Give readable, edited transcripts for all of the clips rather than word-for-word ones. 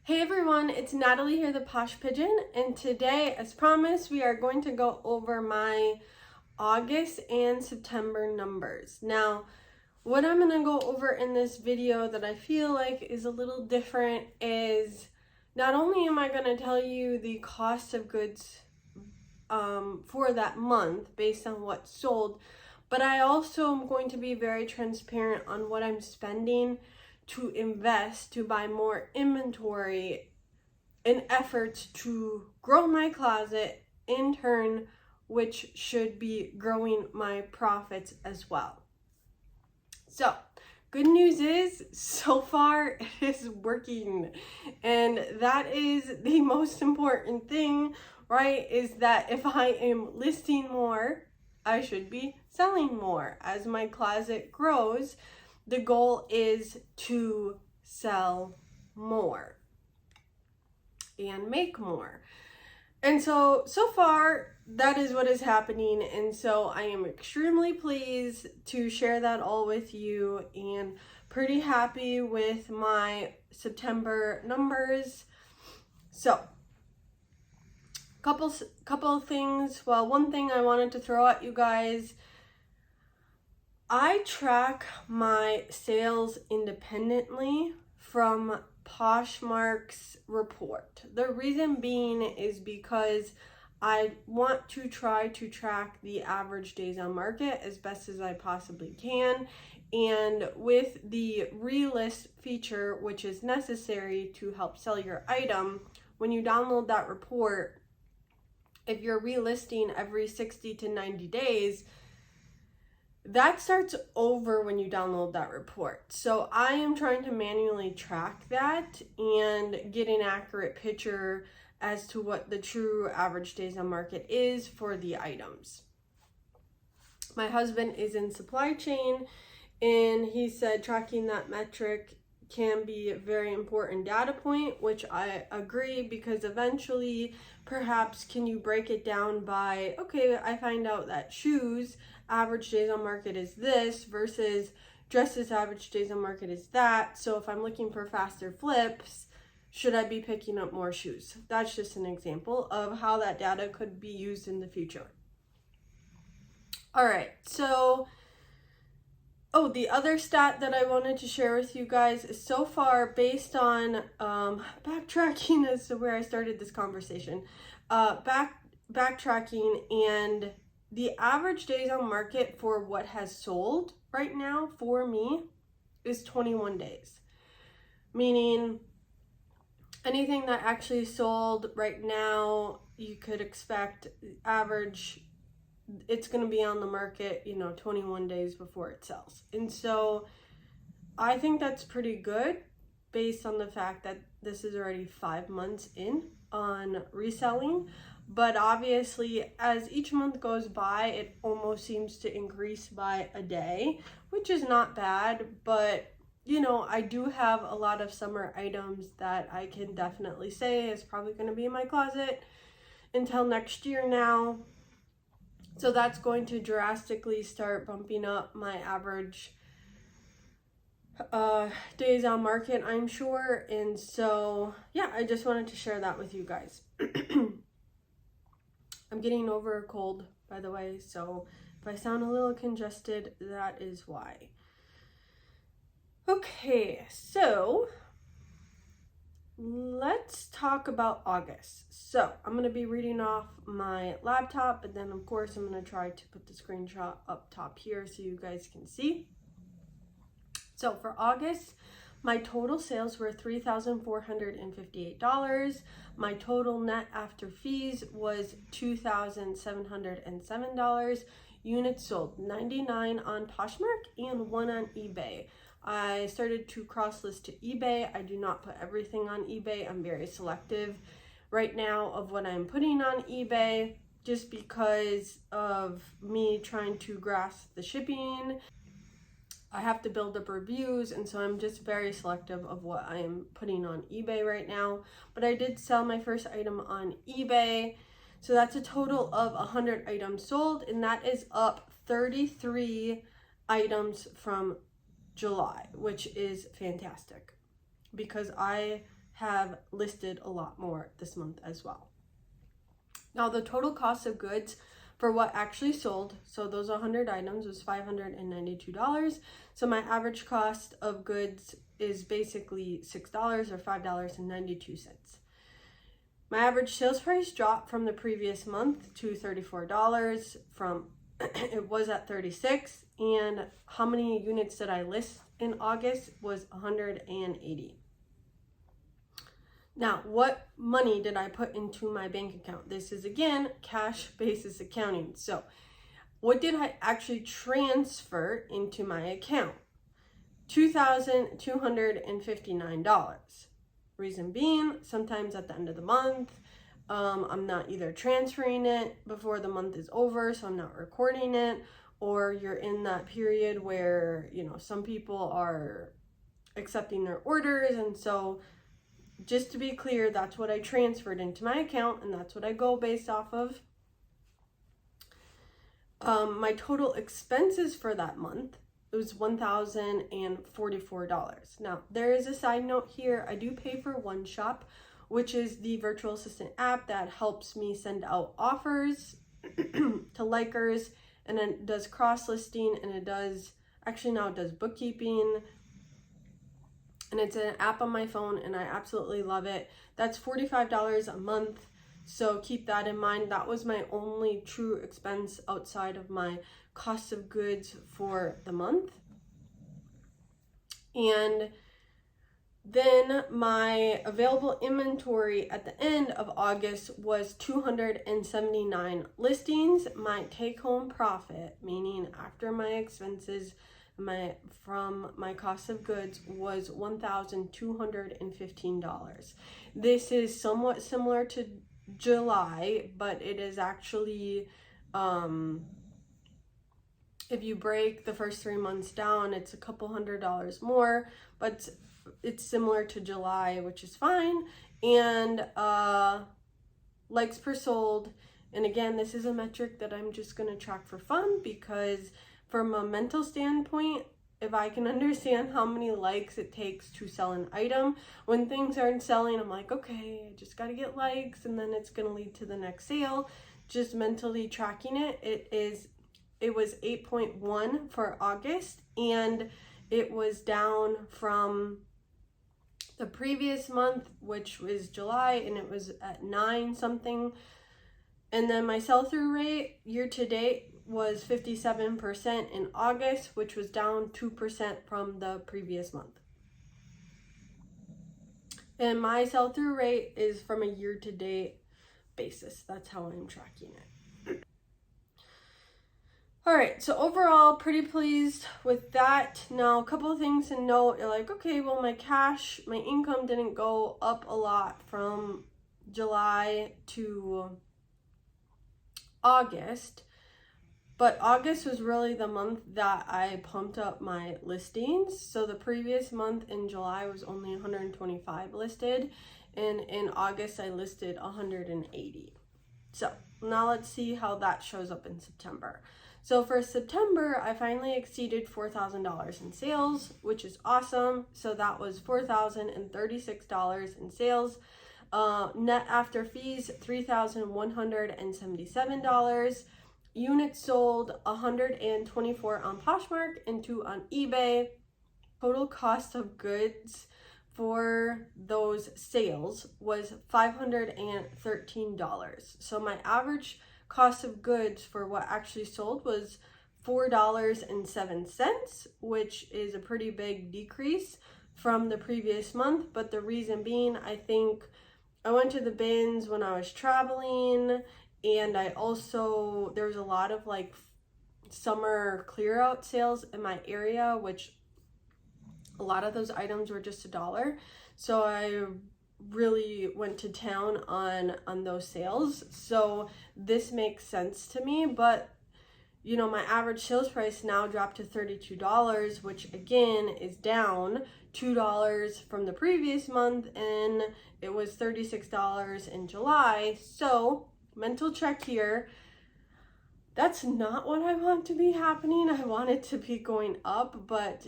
Hey everyone, it's Natalie here, the Posh Pigeon, and today, as promised, we are going to go over my August and September numbers. Now, what I'm going to go over in this video that I feel like is a little different is not only am I going to tell you the cost of goods for that month based on what sold, but I also am going to be very transparent on what I'm spending to invest to buy more inventory in efforts to grow my closet in turn, which should be growing my profits as well. So good news is so far it is working, and that is the most important thing, right? Is that if I am listing more, I should be selling more. As my closet grows, the goal is to sell more and make more. And so far, that is what is happening. And so I am extremely pleased to share that all with you and pretty happy with my September numbers. So couple of things. Well, one thing I wanted to throw at you guys, I track my sales independently from Poshmark's report. The reason being is because I want to try to track the average days on market as best as I possibly can. And with the relist feature, which is necessary to help sell your item, when you download that report, if you're relisting every 60 to 90 days, that starts over when you download that report. So I am trying to manually track that and get an accurate picture as to what the true average days on market is for the items. My husband is in supply chain, and he said tracking that metric can be a very important data point, which I agree, because eventually perhaps can you break it down by, okay, I find out that shoes average days on market is this versus dresses average days on market is that. So if I'm looking for faster flips, should I be picking up more shoes? That's just an example of how that data could be used in the future. All right, so the other stat that I wanted to share with you guys is so far based on backtracking as to where I started this conversation, backtracking, and the average days on market for what has sold right now for me is 21 days. Meaning anything that actually sold right now, you could expect average, it's going to be on the market, 21 days before it sells. And so I think that's pretty good based on the fact that this is already 5 months in on reselling. But obviously, as each month goes by, it almost seems to increase by a day, which is not bad. But, I do have a lot of summer items that I can definitely say is probably going to be in my closet until next year now. So that's going to drastically start bumping up my average days on market, I'm sure. And so, yeah, I just wanted to share that with you guys. I'm getting over a cold, by the way, so if I sound a little congested, that is why. Okay, so let's talk about August. So I'm going to be reading off my laptop, and then of course I'm going to try to put the screenshot up top here so you guys can see. So for August, my total sales were $3,458. My total net after fees was $2,707. Units sold 99 on Poshmark and 1 on eBay. I started to cross list to eBay. I do not put everything on eBay. I'm very selective right now of what I'm putting on eBay, just because of me trying to grasp the shipping. I have to build up reviews, and so I'm just very selective of what I'm putting on eBay right now. But I did sell my first item on eBay, so that's a total of 100 items sold, and that is up 33 items from July, which is fantastic because I have listed a lot more this month as well. Now the total cost of goods for what actually sold, so those 100 items, was $592. So my average cost of goods is basically $6 or $5.92. My average sales price dropped from the previous month to $34 from it was at $36. And how many units did I list in August was 180. Now, what money did I put into my bank account? This is, again, cash basis accounting. So what did I actually transfer into my account? $2,259. Reason being, sometimes at the end of the month, I'm not either transferring it before the month is over, so I'm not recording it, or you're in that period where, some people are accepting their orders, and so just to be clear, that's what I transferred into my account, and that's what I go based off of. My total expenses for that month, it was $1,044. Now, there is a side note here. I do pay for OneShop, which is the virtual assistant app that helps me send out offers to likers, and it does cross-listing, and it does bookkeeping. And it's an app on my phone, and I absolutely love it. That's $45 a month, so keep that in mind. That was my only true expense outside of my cost of goods for the month. And then my available inventory at the end of August was 279 listings. My take-home profit, meaning after my expenses, from my cost of goods, was $1,215. This is somewhat similar to July, but it is actually, if you break the first 3 months down, it's a couple $100 more, but it's similar to July, which is fine. And likes per sold, and again, this is a metric that I'm just going to track for fun, because from a mental standpoint, if I can understand how many likes it takes to sell an item, when things aren't selling, I'm like, okay, I just got to get likes, and then it's going to lead to the next sale. Just mentally tracking it. It was 8.1 for August, and it was down from the previous month, which was July, and it was at 9 something. And then my sell-through rate year to date was 57% in August, which was down 2% from the previous month. And my sell-through rate is from a year-to-date basis. That's how I'm tracking it. All right, so overall, pretty pleased with that. Now, a couple of things to note. You're like, okay, well, my income didn't go up a lot from July to August. But August was really the month that I pumped up my listings. So the previous month in July was only 125 listed. And in August, I listed 180. So now let's see how that shows up in September. So for September, I finally exceeded $4,000 in sales, which is awesome. So that was $4,036 in sales. Net after fees, $3,177. Units sold, 124 on Poshmark and 2 on eBay. Total cost of goods for those sales was $513. So my average cost of goods for what actually sold was $4.07, which is a pretty big decrease from the previous month. But the reason being, I think I went to the bins when I was traveling, and there was a lot of like summer clear out sales in my area, which a lot of those items were just $1. So I really went to town on those sales. So this makes sense to me, but my average sales price now dropped to $32, which again is down $2 from the previous month, and it was $36 in July. So mental check here. That's not what I want to be happening. I want it to be going up, but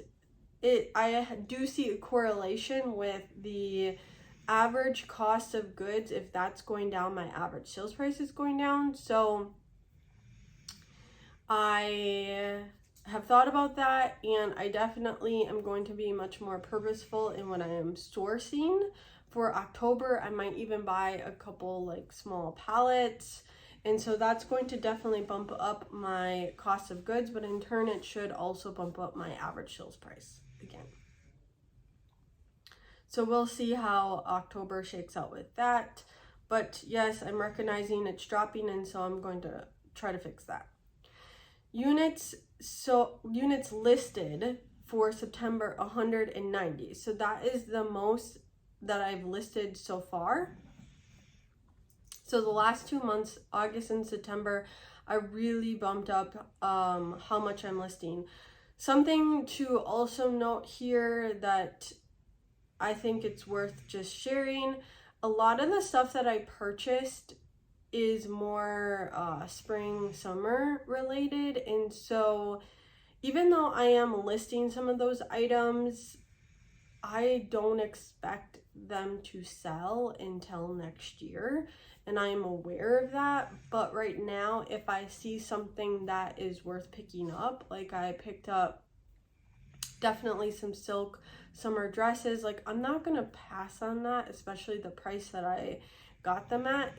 I do see a correlation with the average cost of goods, if that's going down, my average sales price is going down. So I have thought about that, and I definitely am going to be much more purposeful in what I am sourcing. For October, I might even buy a couple like small pallets, and so that's going to definitely bump up my cost of goods, but in turn it should also bump up my average sales price again. So we'll see how October shakes out with that. But yes, I'm recognizing it's dropping, and so I'm going to try to fix that. Units listed for September, 190. So that is the most that I've listed so far. So the last 2 months, August and September, I really bumped up how much I'm listing. Something to also note here that I think it's worth just sharing. A lot of the stuff that I purchased is more spring, summer related. And so even though I am listing some of those items, I don't expect them to sell until next year. And I am aware of that. But right now, if I see something that is worth picking up, like I picked up definitely some silk summer dresses, like I'm not gonna pass on that, especially the price that I got them at.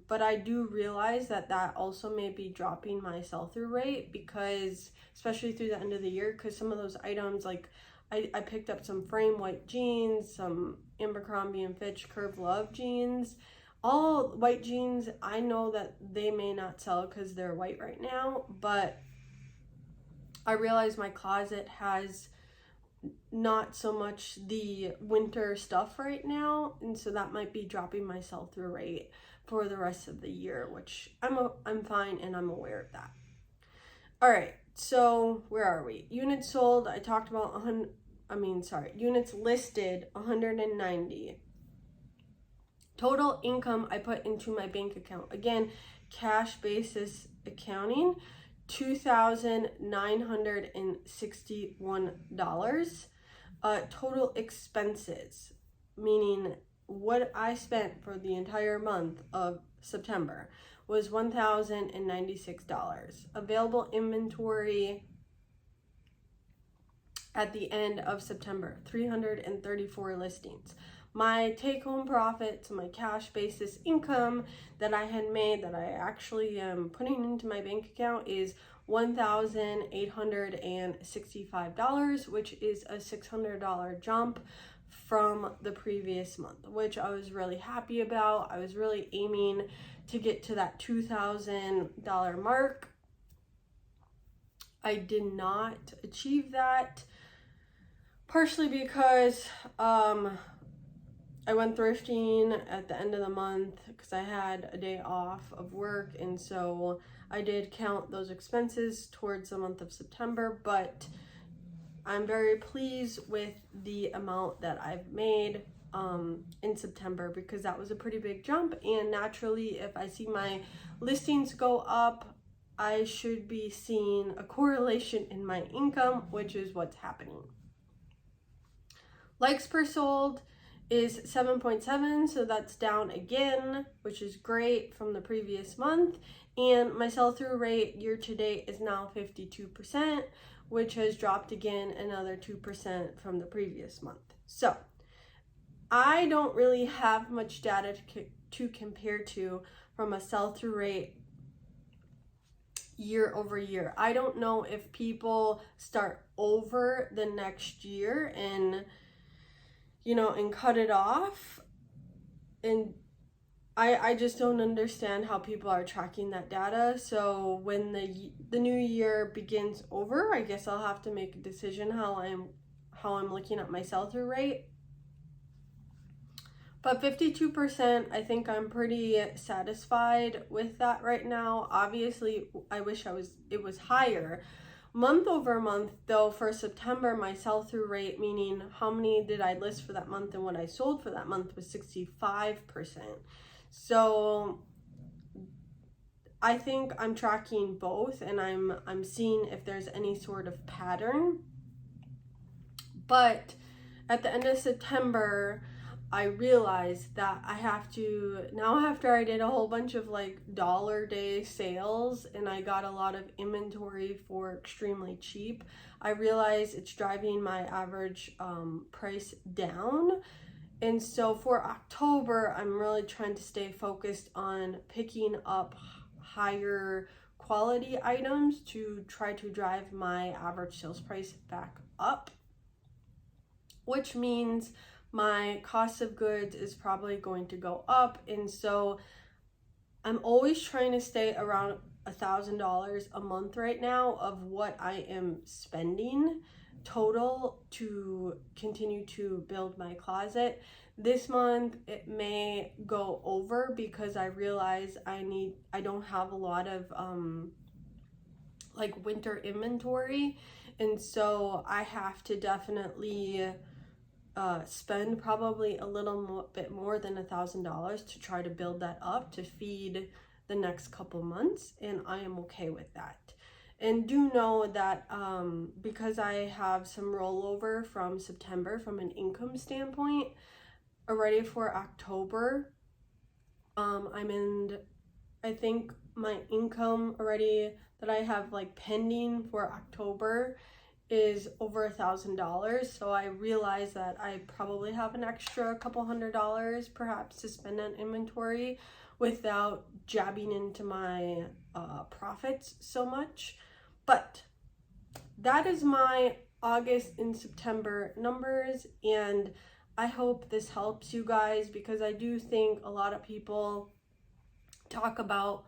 But I do realize that that also may be dropping my sell-through rate, because especially through the end of the year, because some of those items, like I picked up some frame white jeans, some Abercrombie and Fitch Curve Love jeans, all white jeans. I know that they may not sell because they're white right now, but I realize my closet has not so much the winter stuff right now, and so that might be dropping my sell-through rate for the rest of the year, which I'm fine and I'm aware of that. All right, so where are we? Units sold, I talked about units listed 190. Total income I put into my bank account. Again, cash basis accounting, $2,961. Total expenses, meaning what I spent for the entire month of September, was $1,096. Available inventory at the end of September, 334 listings. My take-home profit, so my cash basis income that I had made, that I actually am putting into my bank account, is $1,865, which is a $600 jump from the previous month, which I was really happy about. I was really aiming to get to that $2,000 mark. I did not achieve that, partially because I went thrifting at the end of the month because I had a day off of work, and so I did count those expenses towards the month of September, but I'm very pleased with the amount that I've made in September, because that was a pretty big jump, and naturally if I see my listings go up, I should be seeing a correlation in my income, which is what's happening. Likes per sold is 7.7, so that's down again, which is great from the previous month. And my sell-through rate year to date is now 52%, which has dropped again another 2% from the previous month. So I don't really have much data to compare to from a sell-through rate year over year. I don't know if people start over the next year and cut it off, and I just don't understand how people are tracking that data. So when the new year begins over, I guess I'll have to make a decision how I'm looking at my sell-through rate. But 52%, I think I'm pretty satisfied with that right now. Obviously, I wish it was higher. Month over month, though, for September, my sell-through rate, meaning how many did I list for that month and what I sold for that month, was 65%. So I think I'm tracking both, and I'm seeing if there's any sort of pattern. But at the end of September, I realized that I have to, now after I did a whole bunch of like dollar day sales and I got a lot of inventory for extremely cheap, I realized it's driving my average price down. And so for October, I'm really trying to stay focused on picking up higher quality items to try to drive my average sales price back up, which means my cost of goods is probably going to go up. And so I'm always trying to stay around $1,000 a month right now of what I am spending total to continue to build my closet. This month it may go over because I realize I don't have a lot of like winter inventory, and so I have to definitely spend probably a little bit more than $1,000 to try to build that up to feed the next couple months, and I am okay with that. And do know that because I have some rollover from September from an income standpoint already for October, I think my income already that I have like pending for October is over $1,000. So I realize that I probably have an extra couple $100 perhaps to spend on inventory without jabbing into my profits so much. But that is my August and September numbers, and I hope this helps you guys, because I do think a lot of people talk about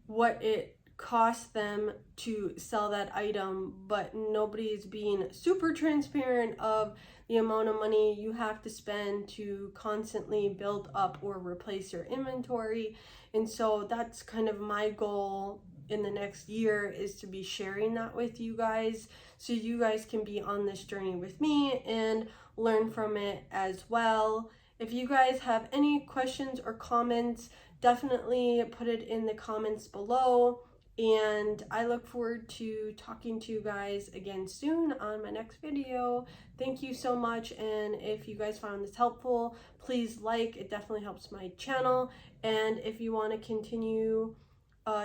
what it costs them to sell that item, but nobody's being super transparent of the amount of money you have to spend to constantly build up or replace your inventory. And so that's kind of my goal in the next year, is to be sharing that with you guys so you guys can be on this journey with me and learn from it as well. If you guys have any questions or comments, definitely put it in the comments below, and I look forward to talking to you guys again soon on my next video. Thank you so much, and if you guys found this helpful, please like, it definitely helps my channel. And if you want to continue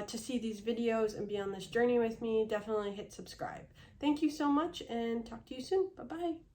to see these videos and be on this journey with me, definitely hit subscribe. Thank you so much, and talk to you soon. Bye-bye.